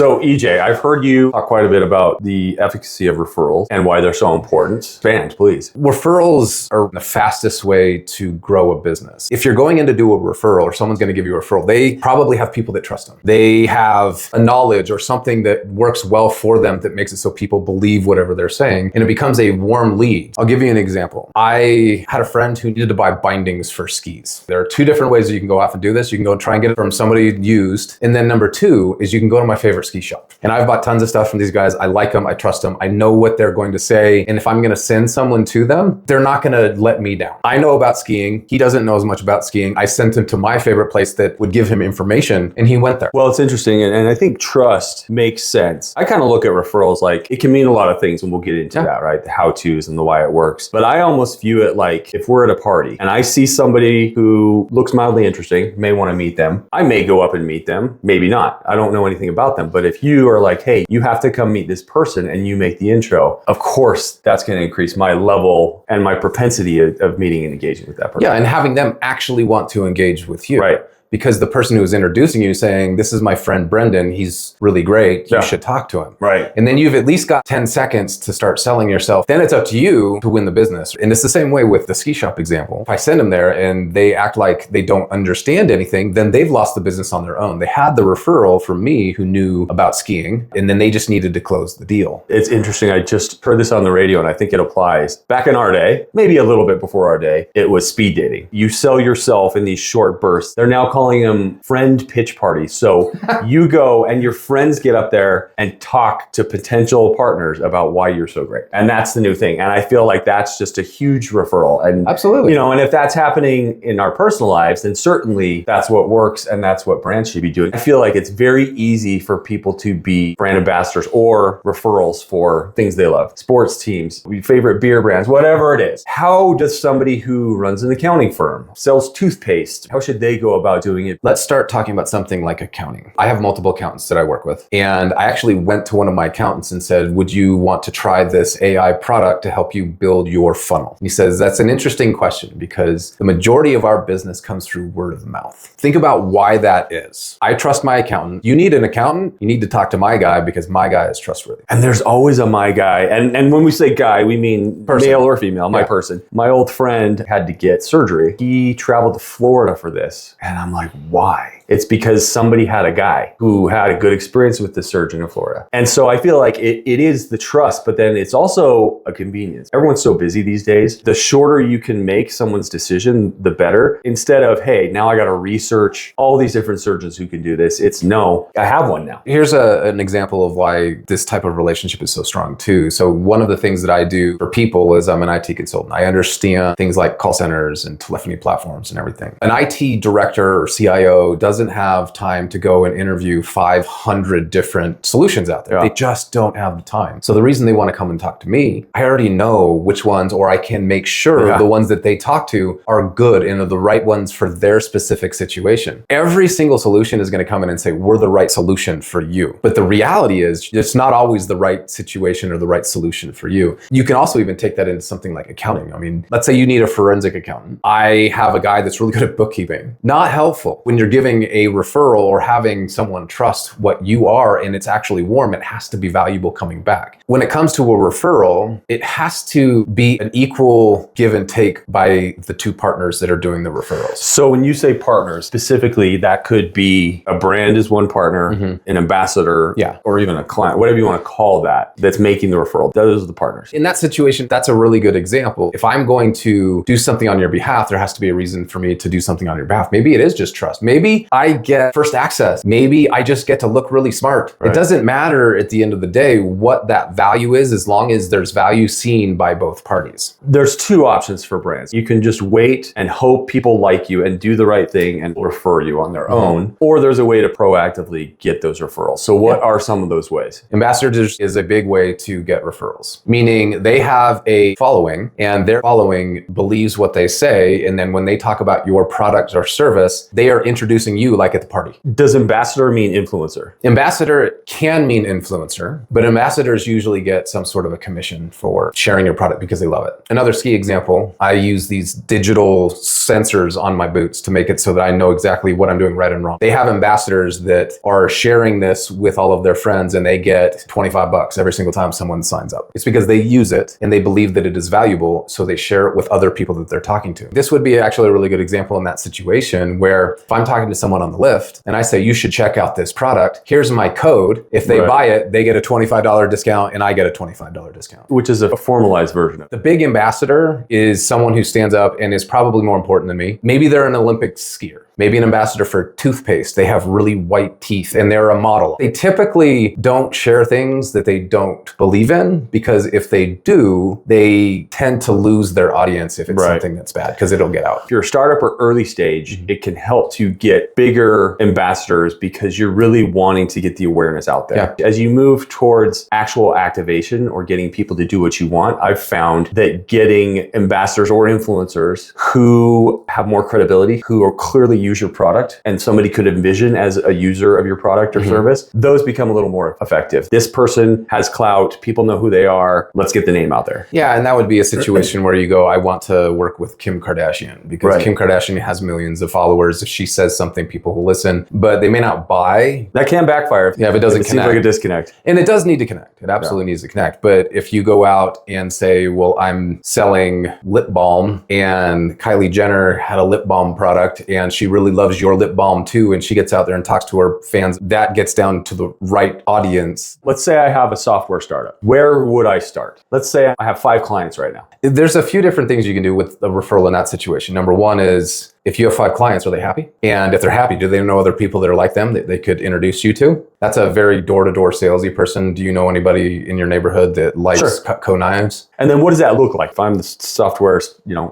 So EJ, I've heard you talk quite a bit about the efficacy of referrals and why they're so important. Expand, please. Referrals are the fastest way to grow a business. If you're going in to do a referral or someone's going to give you a referral, they probably have people that trust them. They have a knowledge or something that works well for them that makes it so people believe whatever they're saying, and it becomes a warm lead. I'll give you an example. I had a friend who needed to buy bindings for skis. There are two different ways that you can go off and do this. You can go and try and get it from somebody used. And then number two is you can go to my favorite ski shop. And I've bought tons of stuff from these guys. I like them. I trust them. I know what they're going to say. And if I'm going to send someone to them, they're not going to let me down. I know about skiing. He doesn't know as much about skiing. I sent him to my favorite place that would give him information, and he went there. Well, it's interesting. And I think trust makes sense. I kind of look at referrals like it can mean a lot of things, and we'll get into that, right? The how-tos and the why it works. But I almost view it like if we're at a party and I see somebody who looks mildly interesting, may want to meet them. I may go up and meet them, maybe not. I don't know anything about them. But if you are like, hey, you have to come meet this person and you make the intro, of course, that's going to increase my level and my propensity of meeting and engaging with that person. Yeah, and having them actually want to engage with you. Right. Because the person who's introducing you saying, this is my friend Brendan, he's really great, you should talk to him. Right. And then you've at least got 10 seconds to start selling yourself. Then it's up to you to win the business. And it's the same way with the ski shop example. If I send them there and they act like they don't understand anything, then they've lost the business on their own. They had the referral from me who knew about skiing, and then they just needed to close the deal. It's interesting. I just heard this on the radio and I think it applies. Back in our day, maybe a little bit before our day, it was speed dating. You sell yourself in these short bursts. They're now calling them friend pitch parties. So you go and your friends get up there and talk to potential partners about why you're so great. And that's the new thing. And I feel like that's just a huge referral. And absolutely. You know, and if that's happening in our personal lives, then certainly that's what works and that's what brands should be doing. I feel like it's very easy for people to be brand ambassadors or referrals for things they love. Sports teams, favorite beer brands, whatever it is. How does somebody who runs an accounting firm, sells toothpaste, how should they go about doing it? Let's start talking about something like accounting. I have multiple accountants that I work with, and I actually went to one of my accountants and said, would you want to try this AI product to help you build your funnel? And he says, that's an interesting question because the majority of our business comes through word of mouth. Think about why that is. I trust my accountant. You need an accountant, you need to talk to my guy because my guy is trustworthy. And there's always a my guy. And when we say guy, we mean person. Male or female, my person. My old friend had to get surgery. He traveled to Florida for this. And I'm like, why? It's because somebody had a guy who had a good experience with the surgeon in Florida. And so I feel like it is the trust, but then it's also a convenience. Everyone's so busy these days. The shorter you can make someone's decision, the better. Instead of, hey, now I got to research all these different surgeons who can do this. It's no, I have one now. Here's an example of why this type of relationship is so strong too. So one of the things that I do for people is I'm an IT consultant. I understand things like call centers and telephony platforms and everything. An IT director or CIO doesn't have time to go and interview 500 different solutions out there. They just don't have the time. So the reason they want to come and talk to me, I already know which ones, or I can make sure the ones that they talk to are good and are the right ones for their specific situation. Every single solution is going to come in and say, we're the right solution for you. But the reality is it's not always the right situation or the right solution for you. You can also even take that into something like accounting. I mean, let's say you need a forensic accountant. I have a guy that's really good at bookkeeping. Not helpful. When you're giving a referral or having someone trust what you are and it's actually warm, it has to be valuable coming back. When it comes to a referral, it has to be an equal give and take by the two partners that are doing the referrals. So when you say partners, specifically, that could be a brand is one partner, an ambassador, or even a client, whatever you want to call that, that's making the referral. Those are the partners. In that situation, that's a really good example. If I'm going to do something on your behalf, there has to be a reason for me to do something on your behalf. Maybe it is just trust. Maybe I get first access. Maybe I just get to look really smart. Right. It doesn't matter at the end of the day what that value is, as long as there's value seen by both parties. There's two options for brands. You can just wait and hope people like you and do the right thing and refer you on their own, or there's a way to proactively get those referrals. So what are some of those ways? Ambassadors is a big way to get referrals, meaning they have a following and their following believes what they say. And then when they talk about your product or service, they are introducing you like at the party. Does ambassador mean influencer? Ambassador can mean influencer, but ambassadors usually get some sort of a commission for sharing your product because they love it. Another ski example, I use these digital sensors on my boots to make it so that I know exactly what I'm doing right and wrong. They have ambassadors that are sharing this with all of their friends, and they get $25 every single time someone signs up. It's because they use it and they believe that it is valuable, so they share it with other people that they're talking to. This would be actually a really good example in that situation where if I'm talking to someone on the lift and I say, you should check out this product, here's my code. If they buy it, they get a $25 discount and I get a $25 discount. Which is a formalized version of it. The big ambassador is someone who stands up and is probably more important than me. Maybe they're an Olympic skier. Maybe an ambassador for toothpaste. They have really white teeth and they're a model. They typically don't share things that they don't believe in, because if they do, they tend to lose their audience if it's something that's bad, because it'll get out. If you're a startup or early stage, it can help to get bigger ambassadors because you're really wanting to get the awareness out there. As you move towards actual activation or getting people to do what you want, I've found that getting ambassadors or influencers who have more credibility, who are clearly use your product and somebody could envision as a user of your product or service, those become a little more effective. This person has clout, people know who they are, let's get the name out there. Yeah, and that would be a situation where you go, I want to work with Kim Kardashian, because Kim Kardashian has millions of followers. If she says something, people will listen, but they may not buy. That can backfire if it doesn't connect. Seems like a disconnect. And it does need to connect. It absolutely needs to connect. But if you go out and say, well, I'm selling lip balm and Kylie Jenner had a lip balm product and she really loves your lip balm too, and she gets out there and talks to her fans, that gets down to the right audience. Let's say I have a software startup. Where would I start? Let's say I have 5 clients right now. There's a few different things you can do with a referral in that situation. Number one is, if you have 5 clients, are they happy? And if they're happy, do they know other people that are like them that they could introduce you to? That's a very door-to-door salesy person. Do you know anybody in your neighborhood that likes Cutco knives? And then what does that look like? If I'm the software,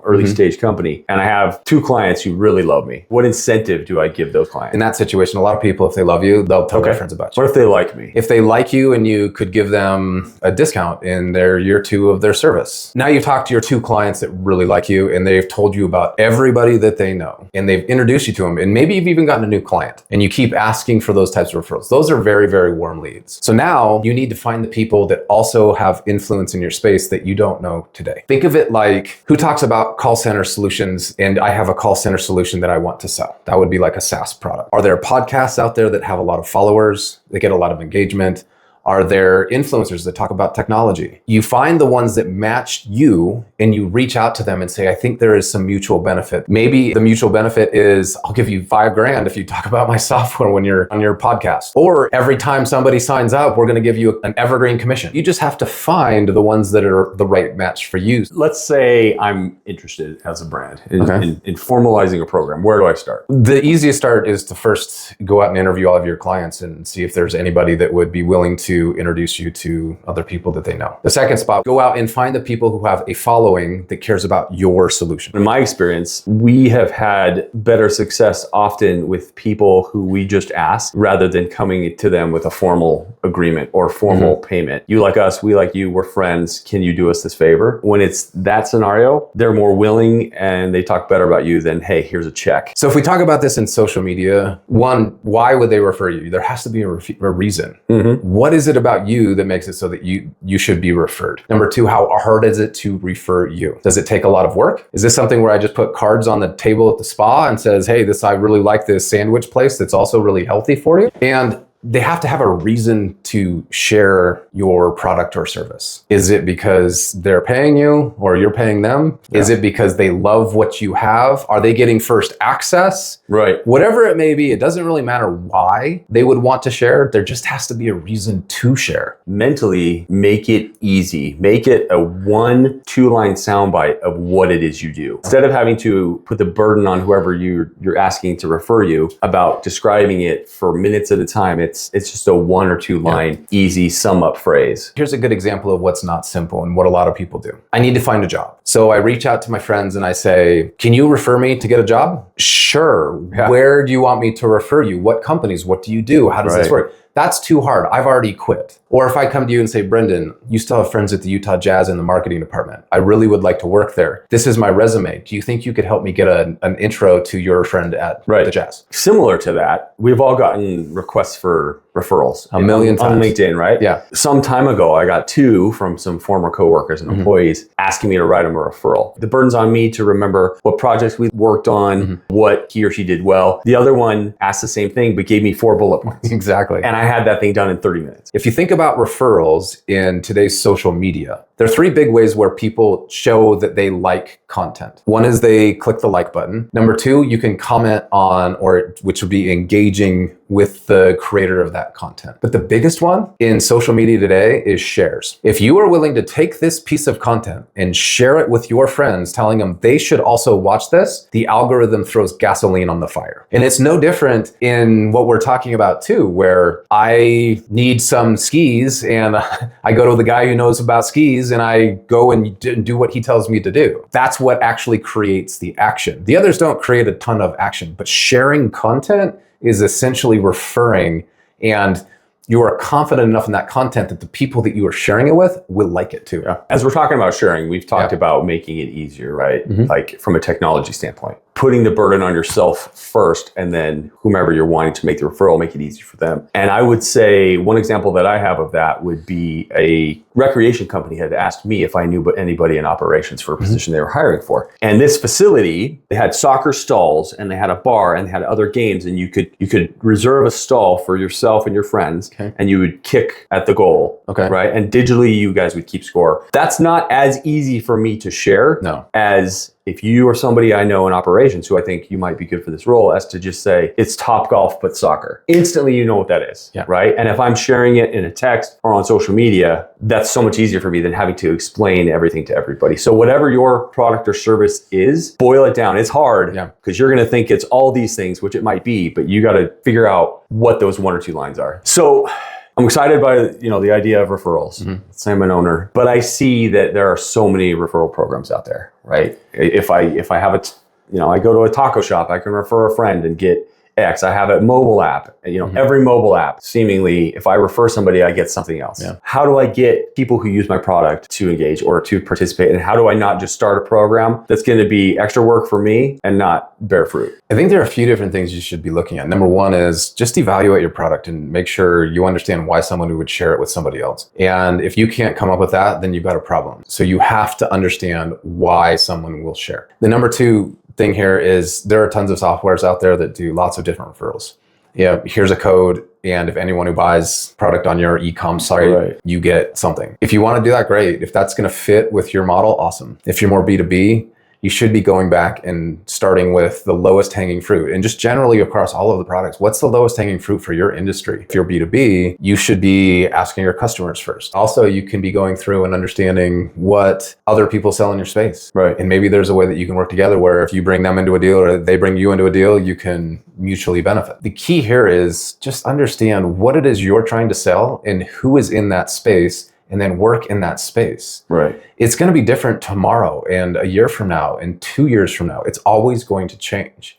early stage company and I have 2 clients who really love me, what incentive do I give those clients? In that situation, a lot of people, if they love you, they'll tell their friends about you. What if they like me? If they like you and you could give them a discount in their year 2 of their service. Now you've talked to your 2 clients that really like you and they've told you about everybody that they know and they've introduced you to them, and maybe you've even gotten a new client and you keep asking for those types of referrals. Those are very, very warm leads. So now you need to find the people that also have influence in your space that you don't know today. Think of it like, who talks about call center solutions and I have a call center solution that I want to sell? That would be like a SaaS product. Are there podcasts out there that have a lot of followers, that get a lot of engagement? Are there influencers that talk about technology? You find the ones that match you and you reach out to them and say, I think there is some mutual benefit. Maybe the mutual benefit is, I'll give you $5,000 if you talk about my software when you're on your podcast. Or every time somebody signs up, we're going to give you an evergreen commission. You just have to find the ones that are the right match for you. Let's say I'm interested as a brand in formalizing a program. Where do I start? The easiest start is to first go out and interview all of your clients and see if there's anybody that would be willing to introduce you to other people that they know. The second spot, go out and find the people who have a following that cares about your solution. In my experience, we have had better success often with people who we just ask rather than coming to them with a formal agreement or formal payment. You like us, we like you, we're friends. Can you do us this favor? When it's that scenario, they're more willing and they talk better about you than, hey, here's a check. So if we talk about this in social media, one, why would they refer you? There has to be a reason. What is it about you that makes it so that you should be referred? Number 2, how hard is it to refer you? Does it take a lot of work? Is this something where I just put cards on the table at the spa and says, hey, I really like this sandwich place that's also really healthy for you? And they have to have a reason to share your product or service. Is it because they're paying you or you're paying them? Is it because they love what you have? Are they getting first access? Right. Whatever it may be, it doesn't really matter why they would want to share. There just has to be a reason to share. Mentally, make it easy. Make it a 1-2 line soundbite of what it is you do. Instead of having to put the burden on whoever you're asking to refer you about describing it for minutes at a time, it's just a 1 or 2 line, easy sum up phrase. Here's a good example of what's not simple and what a lot of people do. I need to find a job. So I reach out to my friends and I say, can you refer me to get a job? Sure. Where do you want me to refer you? What companies? What do you do? How does this work? That's too hard. I've already quit. Or if I come to you and say, Brendan, you still have friends at the Utah Jazz in the marketing department. I really would like to work there. This is my resume. Do you think you could help me get an intro to your friend at the Jazz? Similar to that, we've all gotten requests for referrals a million times on LinkedIn, right? Yeah. Some time ago, I got 2 from some former coworkers and employees asking me to write them a referral. The burden's on me to remember what projects we worked on, what he or she did well. The other one asked the same thing, but gave me 4 bullet points. Exactly. And I had that thing done in 30 minutes. If you think about referrals in today's social media, there are 3 big ways where people show that they like content. One is they click the like button. Number 2, you can comment on, or which would be engaging with the creator of that content. But the biggest one in social media today is shares. If you are willing to take this piece of content and share it with your friends, telling them they should also watch this, the algorithm throws gasoline on the fire. And it's no different in what we're talking about too, where I need some skis and I go to the guy who knows about skis and I go and do what he tells me to do. That's what actually creates the action. The others don't create a ton of action, but sharing content is essentially referring, and you are confident enough in that content that the people that you are sharing it with will like it too. Yeah. As we're talking about sharing, we've talked about making it easier, right? Like from a technology standpoint, putting the burden on yourself first, and then whomever you're wanting to make the referral, make it easy for them. And I would say one example that I have of that would be a recreation company had asked me if I knew anybody in operations for a position they were hiring for. And this facility, they had soccer stalls and they had a bar and they had other games, and you could reserve a stall for yourself and your friends, and you would kick at the goal, right? And digitally you guys would keep score. That's not as easy for me to share as if you or somebody I know in operations who I think you might be good for this role, as to just say, it's Topgolf but soccer. Instantly you know what that is, right? And if I'm sharing it in a text or on social media, that's so much easier for me than having to explain everything to everybody. So whatever your product or service is, boil it down. It's hard because you're going to think it's all these things, which it might be, but you got to figure out what those 1 or 2 lines are. So I'm excited by the idea of referrals. I'm an owner, but I see that there are so many referral programs out there, right? If I have I go to a taco shop, I can refer a friend and get X. I have a mobile app. Every mobile app, seemingly, if I refer somebody, I get something else. How do I get people who use my product to engage or to participate? And how do I not just start a program that's going to be extra work for me and not bear fruit? I think there are a few different things you should be looking at. Number 1 is just evaluate your product and make sure you understand why someone would share it with somebody else. And if you can't come up with that, then you've got a problem. So you have to understand why someone will share. The number 2 thing here is there are tons of softwares out there that do lots of different referrals. Here's a code, and if anyone who buys product on your e-com site, you get something. If you want to do that, great. If that's going to fit with your model, awesome. If you're more B2B, you should be going back and starting with the lowest hanging fruit. And just generally across all of the products, what's the lowest hanging fruit for your industry? If you're B2B, you should be asking your customers first. Also, you can be going through and understanding what other people sell in your space. And maybe there's a way that you can work together where if you bring them into a deal or they bring you into a deal, you can mutually benefit. The key here is just understand what it is you're trying to sell and who is in that space, and then work in that space. It's going to be different tomorrow and a year from now and 2 years from now. It's always going to change.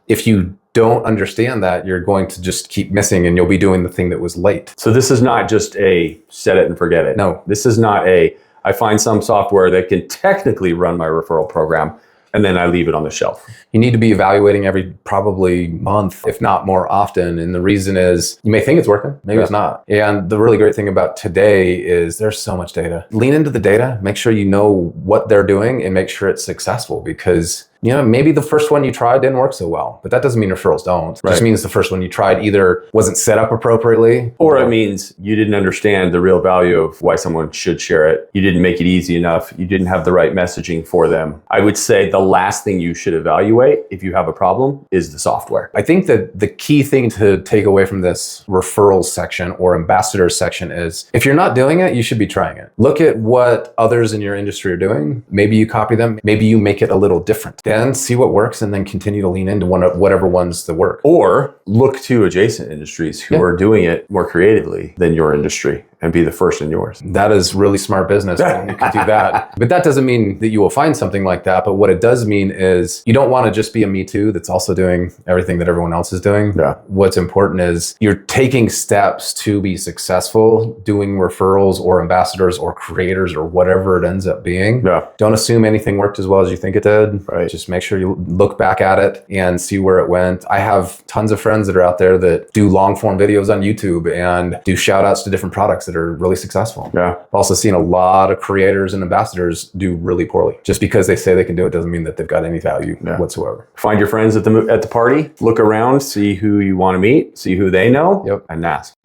If you don't understand that, you're going to just keep missing and you'll be doing the thing that was late. So this is not just a set it and forget it. No. This is not I find some software that can technically run my referral program, and then I leave it on the shelf. You need to be evaluating every probably month, if not more often. And the reason is you may think it's working, maybe it's not. And the really great thing about today is there's so much data. Lean into the data, make sure you know what they're doing and make sure it's successful, because maybe the first one you tried didn't work so well, but that doesn't mean referrals don't. It just means the first one you tried either wasn't set up appropriately, or it means you didn't understand the real value of why someone should share it. You didn't make it easy enough. You didn't have the right messaging for them. I would say the last thing you should evaluate if you have a problem is the software. I think that the key thing to take away from this referrals section or ambassadors section is if you're not doing it, you should be trying it. Look at what others in your industry are doing. Maybe you copy them. Maybe you make it a little different. Then see what works and then continue to lean into whatever ones that work. Or look to adjacent industries who are doing it more creatively than your industry and be the first in yours. That is really smart business. And you can do that. But that doesn't mean that you will find something like that. But what it does mean is you don't want to just be a me too that's also doing everything that everyone else is doing. Yeah. What's important is you're taking steps to be successful, doing referrals or ambassadors or creators or whatever it ends up being. Yeah. Don't assume anything worked as well as you think it did. Right. Just make sure you look back at it and see where it went. I have tons of friends that are out there that do long form videos on YouTube and do shout outs to different products that are really successful. Yeah. I've also seen a lot of creators and ambassadors do really poorly. Just because they say they can do it doesn't mean that they've got any value whatsoever. Find your friends at the party, look around, see who you want to meet, see who they know, and ask.